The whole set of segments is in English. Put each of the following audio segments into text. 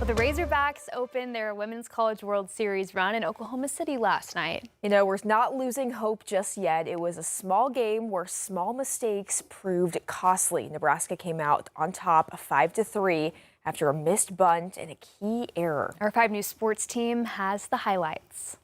Well, the Razorbacks opened their Women's College World Series run in Oklahoma City last night. You know, we're not losing hope just yet. It was a small game where small mistakes proved costly. Nebraska came out on top 5-3 after a missed bunt and a key error. Our 5 News Sports team has the highlights.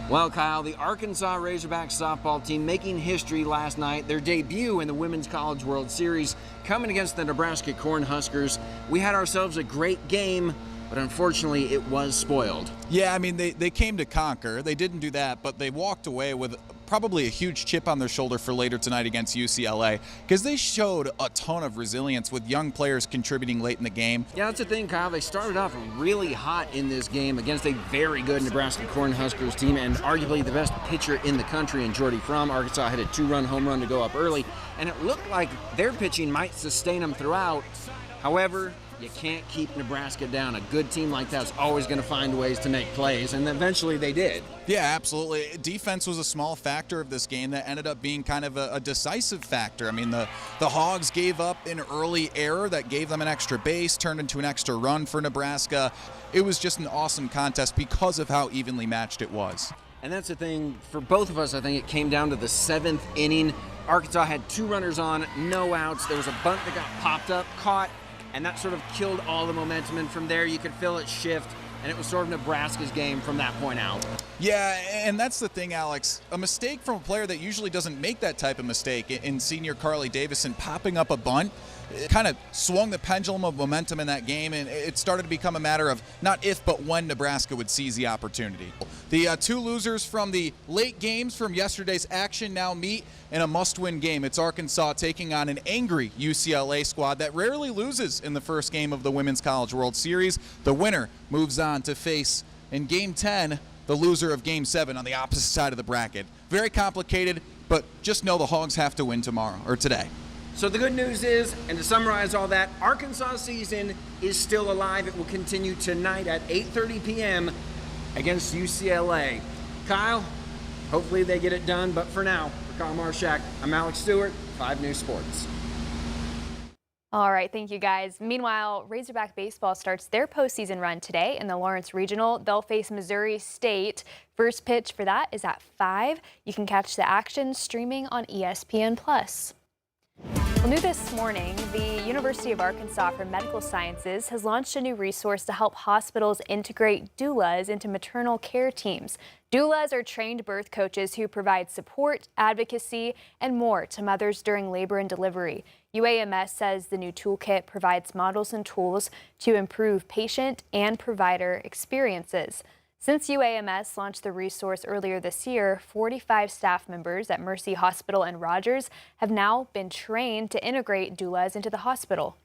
Well, Kyle, the Arkansas Razorbacks softball team making history last night. Their debut in the Women's College World Series coming against the Nebraska Cornhuskers. We had ourselves a great game, but unfortunately it was spoiled. Yeah, I mean, they came to conquer. They didn't do that, but they walked away with probably a huge chip on their shoulder for later tonight against UCLA because they showed a ton of resilience with young players contributing late in the game. Yeah, that's the thing, Kyle. They started off really hot in this game against a very good Nebraska Cornhuskers team and arguably the best pitcher in the country in Jordy Fromm. Arkansas hit a 2-run home run to go up early, and it looked like their pitching might sustain them throughout. However, you can't keep Nebraska down. A good team like that's always going to find ways to make plays, and eventually they did. Yeah, absolutely. Defense was a small factor of this game that ended up being kind of a decisive factor. I mean, the Hogs gave up an early error that gave them an extra base, turned into an extra run for Nebraska. It was just an awesome contest because of how evenly matched it was. And that's the thing for both of us. I think it came down to the 7th inning. Arkansas had 2 runners on, no outs. There was a bunt that got popped up, caught, and that sort of killed all the momentum. And from there, you could feel it shift, and it was sort of Nebraska's game from that point out. Yeah, and that's the thing, Alex. A mistake from a player that usually doesn't make that type of mistake in senior Carly Davison popping up a bunt, it kind of swung the pendulum of momentum in that game, and it started to become a matter of not if but when Nebraska would seize the opportunity. The 2 losers from the late games from yesterday's action now meet in a must-win game. It's Arkansas taking on an angry UCLA squad that rarely loses in the first game of the Women's College World Series. The winner moves on to face, in Game 10, the loser of Game 7 on the opposite side of the bracket. Very complicated, but just know the Hogs have to win tomorrow, or today. So the good news is, and to summarize all that, Arkansas season is still alive. It will continue tonight at 8:30 p.m. against UCLA. Kyle, hopefully they get it done, but for now, for Kyle Marshak, I'm Alex Stewart, 5 News Sports. All right, thank you guys. Meanwhile, Razorback baseball starts their postseason run today in the Lawrence Regional. They'll face Missouri State. First pitch for that is at 5. You can catch the action streaming on ESPN+. Well, new this morning, the University of Arkansas for Medical Sciences has launched a new resource to help hospitals integrate doulas into maternal care teams. Doulas are trained birth coaches who provide support, advocacy, and more to mothers during labor and delivery. UAMS says the new toolkit provides models and tools to improve patient and provider experiences. Since UAMS launched the resource earlier this year, 45 staff members at Mercy Hospital and Rogers have now been trained to integrate doulas into the hospital.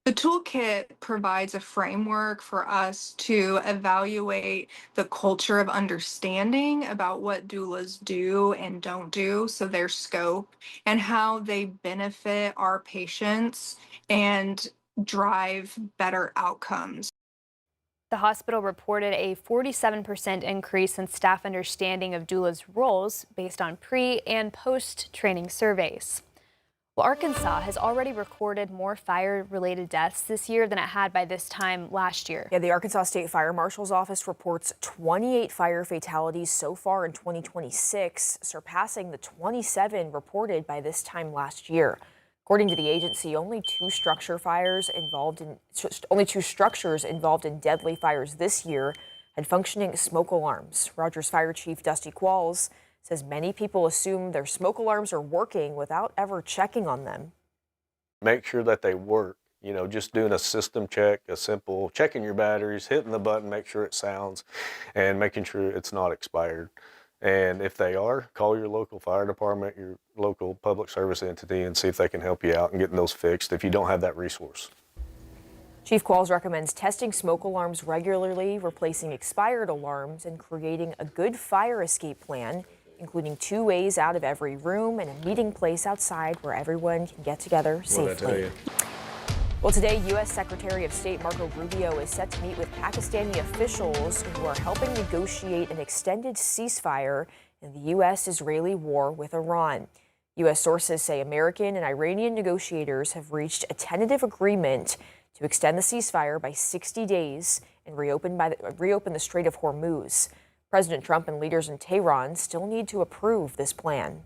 The toolkit provides a framework for us to evaluate the culture of understanding about what doulas do and don't do, so their scope, and how they benefit our patients and drive better outcomes. The hospital reported a 47% increase in staff understanding of doulas' roles based on pre- and post-training surveys. Well, Arkansas has already recorded more fire-related deaths this year than it had by this time last year. Yeah, the Arkansas State Fire Marshal's Office reports 28 fire fatalities so far in 2026, surpassing the 27 reported by this time last year. According to the agency, only two structures involved in deadly fires this year had functioning smoke alarms. Rogers Fire Chief Dusty Qualls says many people assume their smoke alarms are working without ever checking on them. Make sure that they work. You know, just doing a system check, a simple checking your batteries, hitting the button, make sure it sounds, and making sure it's not expired. And if they are, call your local fire department, your local public service entity, and see if they can help you out in getting those fixed if you don't have that resource. Chief Qualls recommends testing smoke alarms regularly, replacing expired alarms, and creating a good fire escape plan, including 2 ways out of every room and a meeting place outside where everyone can get together safely. Well, today, U.S. Secretary of State Marco Rubio is set to meet with Pakistani officials who are helping negotiate an extended ceasefire in the U.S.-Israeli war with Iran. U.S. sources say American and Iranian negotiators have reached a tentative agreement to extend the ceasefire by 60 days and reopen the Strait of Hormuz. President Trump and leaders in Tehran still need to approve this plan.